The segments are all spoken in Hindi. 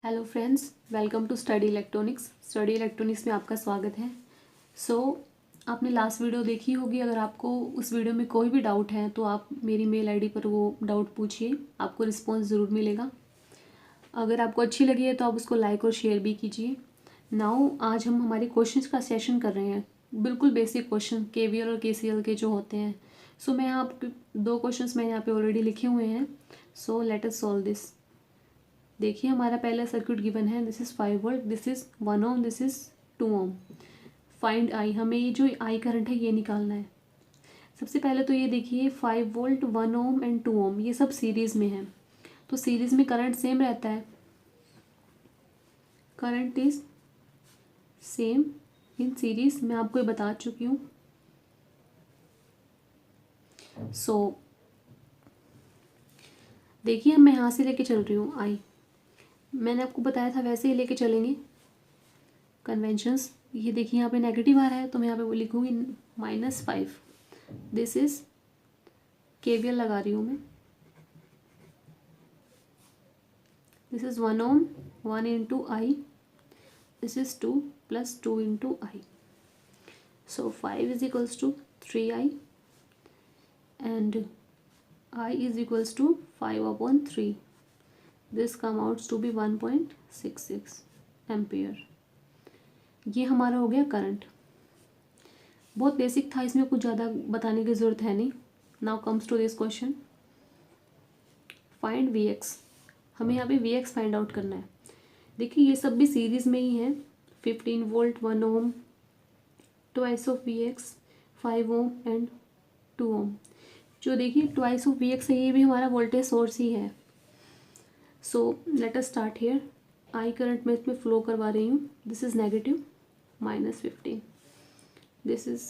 Hello friends, welcome to study electronics. Study electronics में आपका स्वागत है। आपने लास्ट वीडियो देखी होगी। अगर आपको उस वीडियो में कोई भी डाउट है तो आप मेरी मेल आईडी पर वो डाउट पूछिए, आपको रिस्पॉन्स ज़रूर मिलेगा। अगर आपको अच्छी लगी है तो आप उसको लाइक और शेयर भी कीजिए। नाउ आज हम हमारे क्वेश्चंस का सेशन कर रहे हैं, बिल्कुल बेसिक क्वेश्चन केवीएल और केसीएल के जो होते हैं। मैं आप दो क्वेश्चंस मैंने यहाँ पे ऑलरेडी लिखे हुए हैं। Let us solve this. देखिए, हमारा पहला सर्किट गिवन है। This is 5 volt, this is 1 ohm, this is 2 ohm. Find I, हमें ये जो आई करंट है ये निकालना है। सबसे पहले तो ये देखिए 5 वोल्ट 1 ओम एंड 2 ओम ये सब सीरीज़ में है, तो सीरीज़ में करंट सेम रहता है। Current is same in series, मैं आपको ये बता चुकी हूँ। देखिए, मैं यहाँ से लेके चल रही हूँ आई, मैंने आपको बताया था वैसे ही लेके चलेंगे कन्वेंशंस। ये देखिए यहाँ पे नेगेटिव आ रहा है तो मैं यहाँ पे वो लिखूँगी -5। दिस इज केवीएल लगा रही हूँ मैं। This is 1 ohm, 1 into I, this is 2 plus 2 into I. 5 is equals to 3i and I is equals to 5/3. This come out to be 1.66 ampere. ये हमारा हो गया करंट। बहुत बेसिक था, इसमें कुछ ज़्यादा बताने की ज़रूरत है नहीं। Now comes to this question, find V x. हमें यहाँ पे वी एक्स फाइंड आउट करना है। देखिए, ये सब भी सीरीज़ में ही है। 15 volt 1 ohm, twice of V x 5 ohm and 2 ohm. जो देखिए ट्वाइस ऑफ वी एक्स है, ये भी हमारा वोल्टेज सोर्स ही है। Let us start here. I current मैं इसमें फ्लो करवा रही हूँ। This is negative -15, this is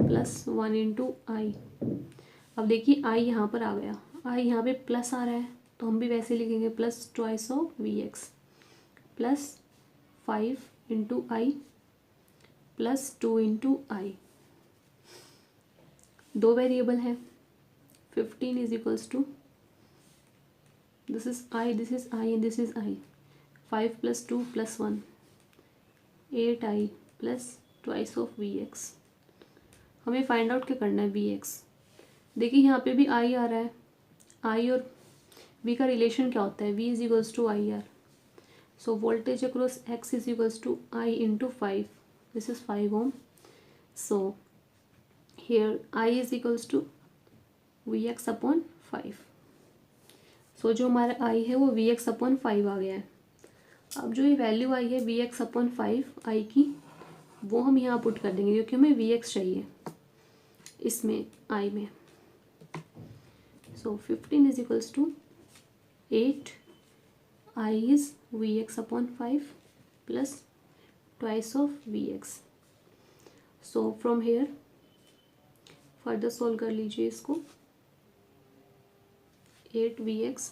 +1 into I. अब देखिए आई यहाँ पर आ गया, आई यहाँ पे प्लस आ रहा है तो हम भी वैसे लिखेंगे plus twice of V x +5 into I +2 into I. दो वेरिएबल है। 15 is equals to, this is I and this is I, 5 plus 2 plus 1, 8i plus twice of Vx। हमें फाइंड आउट क्या करना है Vx। देखिए यहाँ पे भी I आ रहा है, I और V का रिलेशन क्या होता है, V is equals to I R. Voltage across X is equals to I into 5, this is 5 ohm. Here I is equals to Vx upon 5। जो हमारा आई है वो Vx/5 आ गया है। अब जो ये वैल्यू आई है Vx/5 आई की, वो हम यहाँ पुट कर देंगे क्योंकि हमें Vx चाहिए इसमें आई में। 15 is equals to 8, I is Vx/5 plus twice of Vx। From here further solve कर लीजिए इसको। 8Vx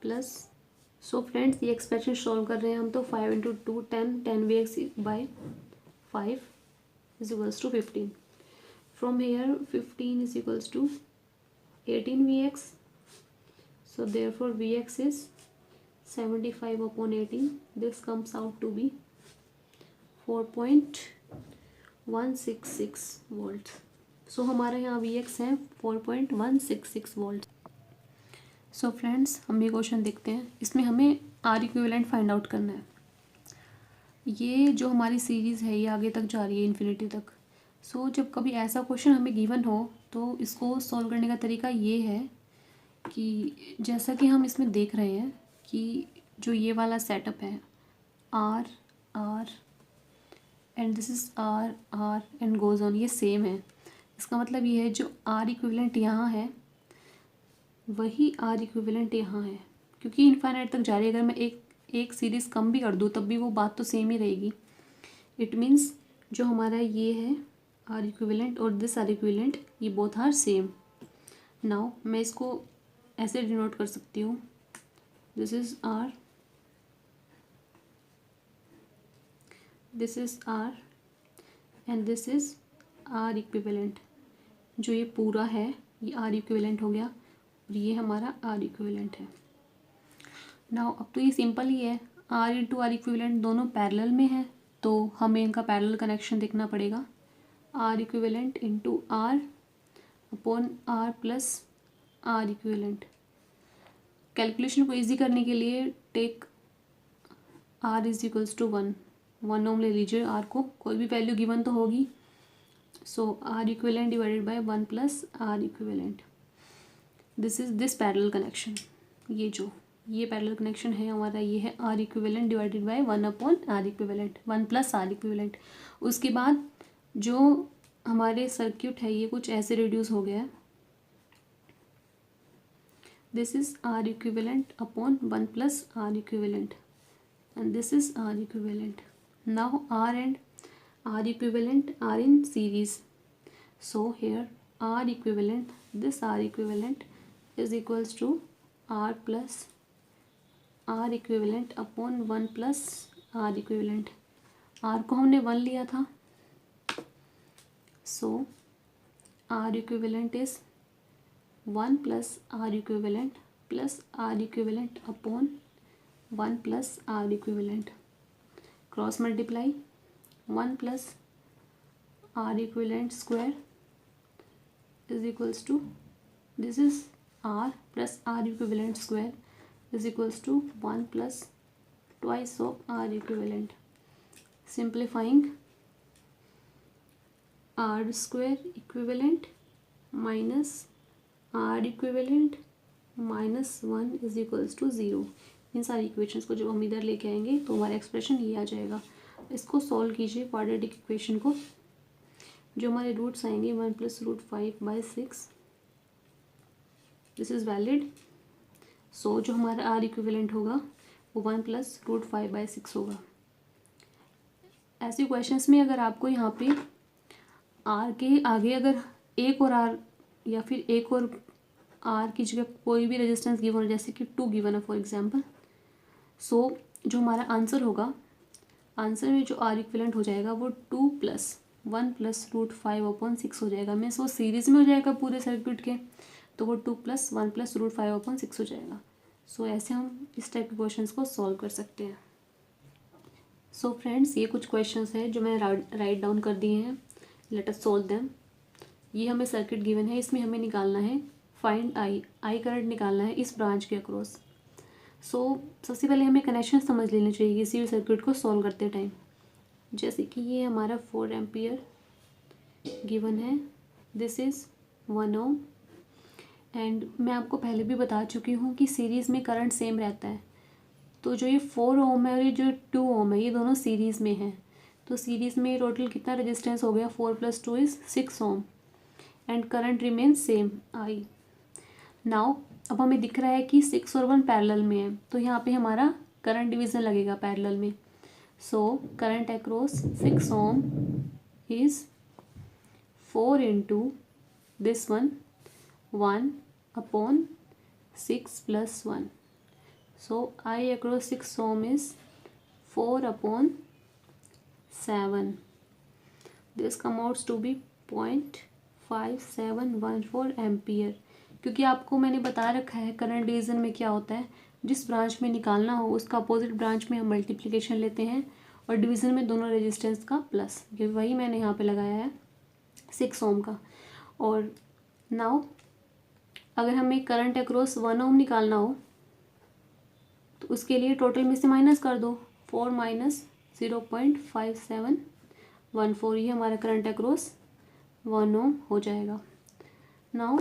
प्लस, फ्रेंड्स ये एक्सप्रेशन सॉल्व कर रहे हैं हम, तो 5 into 2 10Vx/5 is equals to 15। From here 15 is equals to 18Vx, therefore Vx is 75/18। This comes out to be 4.166 volt. हमारा यहाँ Vx है 4.166 वोल्ट। फ्रेंड्स हम ये क्वेश्चन देखते हैं। इसमें हमें आर इक्विवेलेंट फाइंड आउट करना है। ये जो हमारी सीरीज़ है ये आगे तक जा रही है इन्फिनिटी तक। जब कभी ऐसा क्वेश्चन हमें गिवन हो तो इसको सॉल्व करने का तरीका ये है कि जैसा कि हम इसमें देख रहे हैं कि जो ये वाला सेटअप है R R and this is R R and goes on, ये सेम है। इसका मतलब ये है जो आर इक्विवेलेंट यहाँ है वही आर इक्विवेलेंट यहाँ है, क्योंकि इनफाइनाइट तक जा रही है। अगर मैं एक सीरीज़ कम भी कर दूँ तब भी वो बात तो सेम ही रहेगी। इट मीन्स जो हमारा ये है आर इक्विवेलेंट और दिस आर इक्विवेलेंट, ये बोथ आर सेम। नाउ मैं इसको ऐसे डिनोट कर सकती हूँ, this is R, this is R and this is R equivalent. जो ये पूरा है ये आर इक्विवेलेंट हो गया और ये हमारा आर इक्विवेलेंट है। नाउ अब तो ये सिंपल ही है, आर इंटू आर इक्विवेलेंट दोनों पैरेलल में है, तो हमें इनका पैरेलल कनेक्शन देखना पड़ेगा। R equivalent into R upon R plus R equivalent. Calculation को इजी करने के लिए take R is equals to 1 ohm ले लीजिए आर को, कोई भी वैल्यू गिवन तो होगी। So R equivalent divided by 1 plus R equivalent. This is this parallel connection. ये पैरेलल कनेक्शन है हमारा, ये है R equivalent divided by 1 upon R equivalent, 1 plus R equivalent. उसके बाद जो हमारे सर्किट है ये कुछ ऐसे रिड्यूस हो गया है। This is R equivalent upon 1 plus R equivalent and this is R equivalent. Now R and R equivalent are in series. So here R equivalent, this R equivalent is equals to R plus R equivalent upon 1 plus R equivalent. R को हमने 1 लिया था, so R equivalent is 1 plus R equivalent plus R equivalent upon 1 plus R equivalent. Cross multiply 1 plus R equivalent square is equals to, this is R plus R equivalent square is equals to 1 plus twice of R equivalent. Simplifying, R square equivalent minus R equivalent minus 1 is equals to 0. इन सारी इक्वेशंस को जब हम इधर लेके आएंगे तो हमारा एक्सप्रेशन ये आ जाएगा। इसको सॉल्व कीजिए क्वाड्रेटिक इक्वेशन को। जो हमारे रूट्स आएंगे 1 plus root 5/6, this is valid. So जो हमारा आर इक्विवेलेंट होगा वो 1 प्लस रूट 5/6 होगा। ऐसे क्वेश्चंस में अगर आपको यहाँ पे आर के आगे अगर एक और आर या फिर एक और आर की जगह कोई भी रेजिस्टेंस गिवन हो, जैसे कि 2 गिवन है फॉर एग्जांपल, सो जो हमारा आंसर होगा, आंसर में जो आर इक्विवेलेंट हो जाएगा वो 2 प्लस 1 प्लस रूट 5/6 हो जाएगा। मीन्स वो सीरीज में हो जाएगा पूरे सर्किट के, तो वो 2 प्लस 1 प्लस रूट 5/6 हो जाएगा। सो ऐसे हम इस टाइप के क्वेश्चंस को सॉल्व कर सकते हैं। सो फ्रेंड्स, ये कुछ क्वेश्चंस हैं जो मैंने राइट डाउन कर दिए हैं। Let us solve them. ये हमें सर्किट गिवन है, इसमें हमें निकालना है फाइंड आई करंट निकालना है इस ब्रांच के अक्रॉस। सो सबसे पहले हमें कनेक्शन समझ लेना चाहिए किसी भी सर्किट को सॉल्व करते टाइम। जैसे कि ये हमारा 4 एम्पियर गिवन है, दिस इज़ 1 ओम, एंड मैं आपको पहले भी बता चुकी हूँ कि सीरीज़ में करंट सेम रहता है। तो जो ये 4 ओम है और ये जो 2 ओम है ये दोनों सीरीज़ में हैं। तो सीरीज़ में टोटल कितना रेजिस्टेंस हो गया, 4 + 2 is 6 ohm and current remain same I. Now अब हमें दिख रहा है कि 6 और 1 पैरेलल में है, तो यहाँ पे हमारा करंट डिवीज़न लगेगा पैरेलल में। So current across 6 ohm is 4 into this 1 upon 6 + 1। So I across 6 ohm is 4 upon 7। This come outs to be 0.5714 ampere. क्योंकि आपको मैंने बता रखा है करंट डिवीज़न में क्या होता है, जिस ब्रांच में निकालना हो उसका अपोजिट ब्रांच में हम मल्टीप्लिकेशन लेते हैं और डिवीज़न में दोनों रेजिस्टेंस का प्लस, ये वही मैंने यहाँ पे लगाया है 6 ओम का। और नाउ अगर हमें करंट अक्रॉस 1 ओम निकालना हो तो उसके लिए टोटल में से माइनस कर दो, 4 - 0.5714, ये हमारा करंट अक्रॉस 1 ओम हो जाएगा। नाउ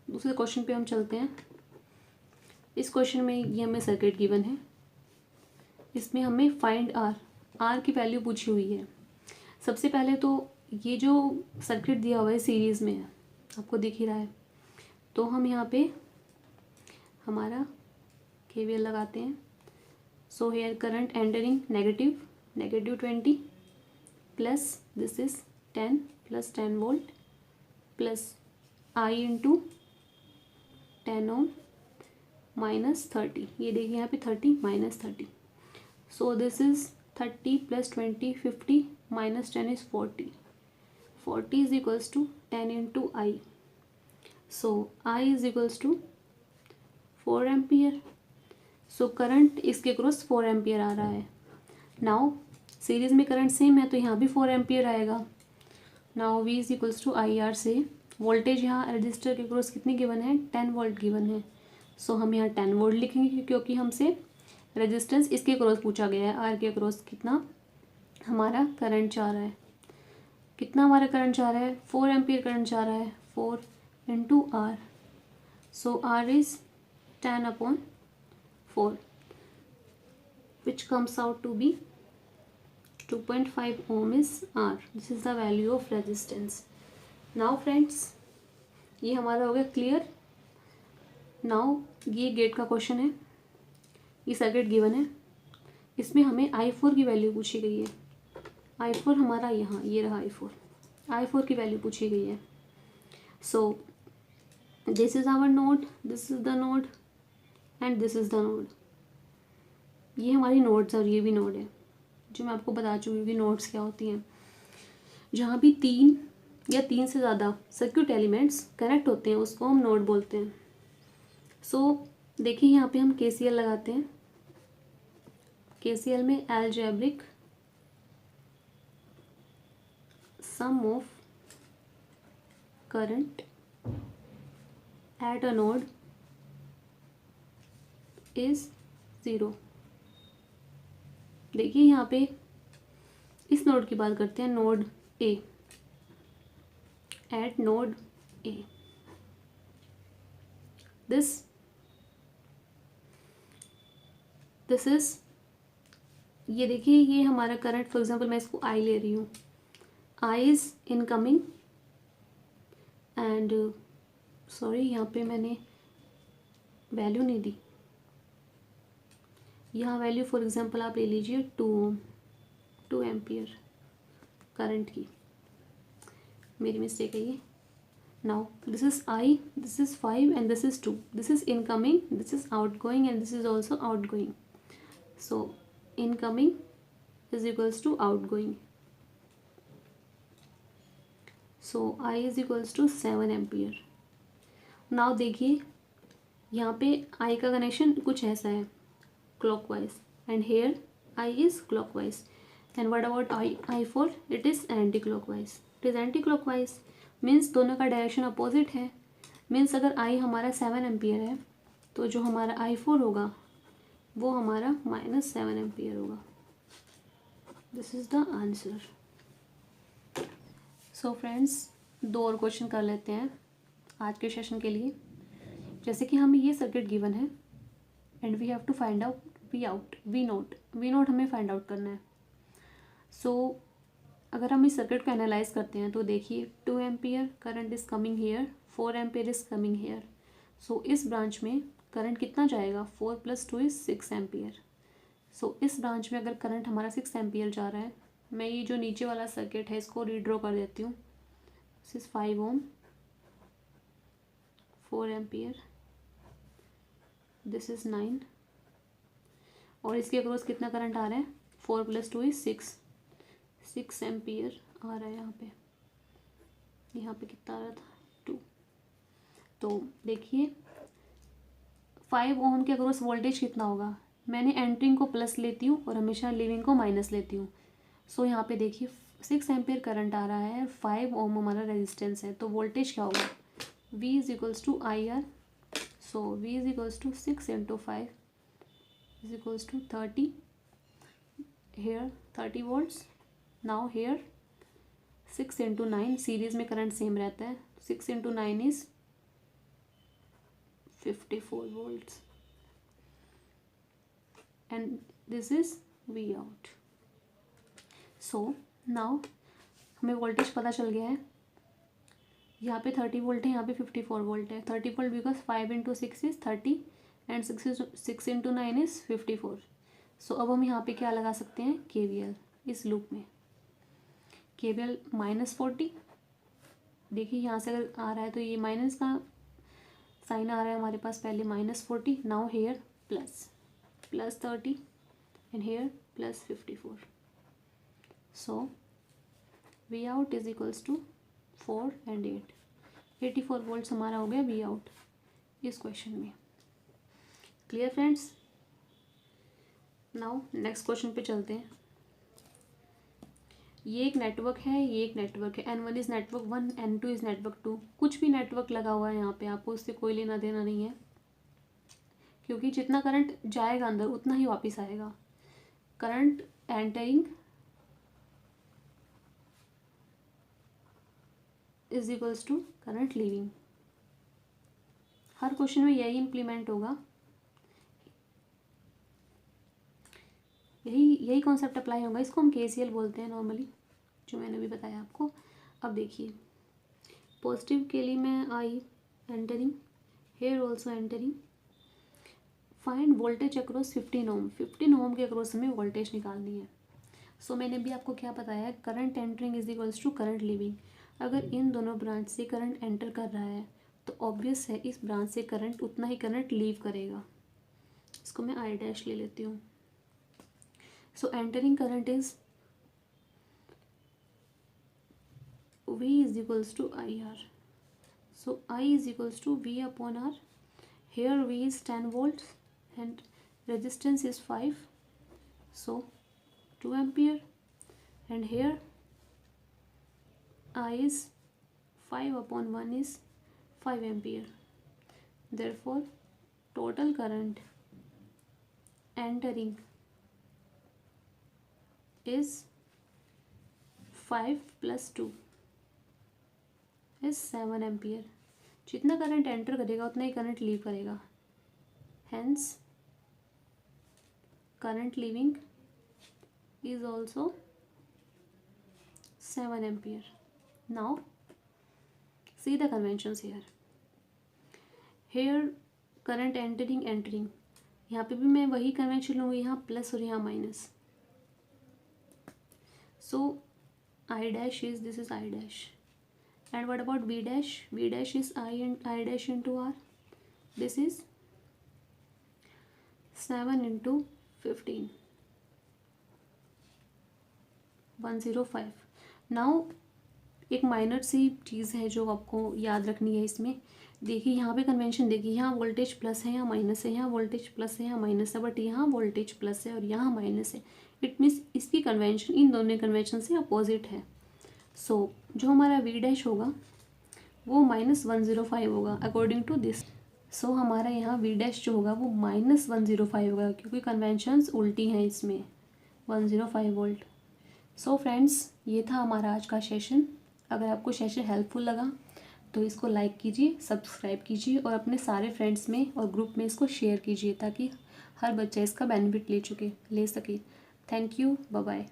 दूसरे क्वेश्चन पे हम चलते हैं। इस क्वेश्चन में ये हमें सर्किट गिवन है, इसमें हमें फाइंड आर की वैल्यू पूछी हुई है। सबसे पहले तो ये जो सर्किट दिया हुआ है सीरीज़ में है, आपको दिख ही रहा है, तो हम यहाँ पे हमारा KVL लगाते हैं। So here current entering -20 plus this is 10 + 10 volt plus I into 10 ohm -30, ये देखिए यहाँ पे 30 - 30। So this is 30 + 20 50 -10 is 40 is equals to 10 into I. So I is equals to 4 ampere. So current इसके क्रॉस 4 एम्पियर आ रहा है। नाउ सीरीज में करंट सेम है तो यहाँ भी 4 एम्पियर आएगा। Now V is equals to I R से वोल्टेज यहाँ रजिस्टर के क्रॉस कितनी गिवन है, 10 वोल्ट गिवन है। सो हम यहाँ 10 वोल्ट लिखेंगे क्योंकि हमसे रेजिस्टेंस इसके क्रॉस पूछा गया है, आर के क्रॉस कितना हमारा करंट जा रहा है, कितना हमारा करंट जा रहा है, 4 एम्पियर करंट जा रहा है, 4 into R. So R is 10/4 which comes out to be 2.5 ohm is R. This is the value of resistance. Now friends, ये हमारा हो गया क्लियर। नाउ ये गेट का क्वेश्चन है, ये सर्किट गिवन है, इसमें हमें I4 की वैल्यू पूछी गई है। I4 हमारा यहाँ ये रहा I4 की वैल्यू पूछी गई है। So this is our node, this is the node and this is the node. ये हमारी नोड्स और ये भी नोड है, जो मैं आपको बता चुकी हूँ कि नोड्स क्या होती हैं। जहाँ भी 3 या 3 से ज़्यादा सर्किट एलिमेंट्स कनेक्ट होते हैं उसको हम नोड बोलते हैं। सो देखिए यहाँ पे हम KCL लगाते हैं। KCL में algebraic sum of current at a node is 0। देखिए यहाँ पे इस नोड की बात करते हैं, node A, eight node A this is, ये देखिए ये हमारा करंट, फॉर एग्जांपल मैं इसको आई ले रही हूँ, I is incoming and sorry यहाँ पे मैंने वैल्यू नहीं दी, यहाँ वैल्यू फॉर एग्जांपल आप ले लीजिए 2 एम्पियर करंट की, मेरी मिस्टेक है ये। Now this is I, this is 5 and this is 2, this is incoming, this is outgoing and this is also outgoing. So incoming is equals to outgoing. So I is equals to 7 ampere. Now देखिए यहाँ पे आई का कनेक्शन कुछ ऐसा है, clockwise, and here I is clockwise, and what about I4? It is anti-clockwise. It is anti-clockwise means दोनों का डायरेक्शन अपोजिट है। मीन्स अगर I हमारा 7 एम्पियर है तो जो हमारा I4 होगा वो हमारा -7 एम्पियर होगा। This is the answer. So friends, 2 और क्वेश्चन कर लेते हैं आज के सेशन के लिए। जैसे कि हमें ये सर्किट गिवन है and we have to find out V naught हमें फाइंड आउट करना है। सो अगर हम इस सर्किट को एनालाइज करते हैं तो देखिए 2 ampere current is coming here, 4 ampere is coming here. So इस ब्रांच में करंट कितना जाएगा, 4 + 2 इज 6 एम्पियर। सो इस ब्रांच में अगर करंट हमारा 6 एम्पियर जा रहा है, मैं ये जो नीचे वाला सर्किट है इसको रीड्रॉ कर देती हूँ। This is 5 ohm, 4 ampere, this is 9 और इसके अक्रॉस कितना करंट आ रहा है, 4 + 2 इज 6 एम्पियर आ रहा है। यहाँ पे कितना आ रहा था, 2। तो देखिए 5 ओम के अक्रॉस वोल्टेज कितना होगा, मैंने एंट्रिंग को प्लस लेती हूँ और हमेशा लीविंग को माइनस लेती हूँ। सो यहाँ पे देखिए 6 एम्पियर करंट आ रहा है, 5 ओम हमारा रेजिस्टेंस है, तो वोल्टेज क्या होगा, V is equals to I R. So V is equals to 6 × 5 is equals to 30, here 30 volts. Now here 6 × 9, series में करंट सेम रहता है, 6 × 9 is 54 volts and this is V out. So now हमें वोल्टेज पता चल गया है, यहाँ पे 30 वोल्ट है, यहाँ पे 54 वोल्ट है। 30 volt because 5 × 6 is 30 and 6 × 9 is 54। सो अब हम यहाँ पे क्या लगा सकते हैं, KVL इस लूप में। KVL -40, देखिए यहाँ से अगर आ रहा है तो ये माइनस का साइन आ रहा है हमारे पास, पहले -40, now here +30 and here +54। So V out is equals to 4 and 8, 84 volts हमारा हो गया V out इस क्वेश्चन में। Clear friends. Now next question पे चलते हैं। ये एक नेटवर्क है, ये एक नेटवर्क है, N1 is network 1, N2 is network 2। कुछ भी नेटवर्क लगा हुआ है यहाँ पे, आपको उससे कोई लेना देना नहीं है, क्योंकि जितना करंट जाएगा अंदर उतना ही वापस आएगा। Current entering is equals to current leaving. हर क्वेश्चन में यही इम्प्लीमेंट होगा, यही कॉन्सेप्ट अप्लाई होगा। इसको हम KCL बोलते हैं नॉर्मली, जो मैंने भी बताया आपको। अब देखिए, पॉजिटिव के लिए मैं I entering, here also entering, find voltage across 15 ohm. 15 ohm के अक्रॉस हमें वोल्टेज निकालनी है। सो मैंने भी आपको क्या बताया, current entering is equals to current leaving. अगर इन दोनों ब्रांच से करंट एंटर कर रहा है तो ऑब्वियस है इस ब्रांच से करंट उतना ही करंट लीव करेगा। इसको मैं आई डैश ले लेती हूँ। So entering current is V is equals to IR. So I is equals to V upon R. Here V is 10 volts and resistance is 5. So 2 ampere. And here I is 5 upon 1 is 5 ampere. Therefore total current entering is 5 plus 2 is 7 ampere. जितना करंट एंटर करेगा उतना ही करंट लीव करेगा, hence current leaving is also 7 ampere. Now see the conventions here current entering, यहाँ पे भी मैं वही कन्वेंशन लूँगी, यहाँ प्लस और यहाँ minus. So I dash is, this is I dash. And what about V dash? V dash is I and I dash into R. This is 7 into 15. 105. Now एक माइनर सी चीज़ है जो आपको याद रखनी है इसमें। देखिए यहाँ पे कन्वेंशन, देखिए यहाँ वोल्टेज प्लस है, यहाँ माइनस है, यहाँ वोल्टेज प्लस है, यहाँ माइनस है, बट यहाँ वोल्टेज प्लस है और यहाँ माइनस है। इट मीन्स इसकी कन्वेंशन इन दोनों कन्वेंशन से अपोजिट है। सो जो हमारा V डैश होगा वो -105 होगा अकॉर्डिंग टू दिस। सो हमारा यहाँ V डैश जो होगा वो -105 होगा, क्योंकि कन्वेंशंस उल्टी हैं इसमें, 105 वोल्ट। सो फ्रेंड्स, ये था हमारा आज का सेशन। अगर आपको सेशन हेल्पफुल लगा तो इसको लाइक कीजिए, सब्सक्राइब कीजिए और अपने सारे फ्रेंड्स में और ग्रुप में इसको शेयर कीजिए, ताकि हर बच्चा इसका बेनिफिट ले सके। Thank you, bye bye.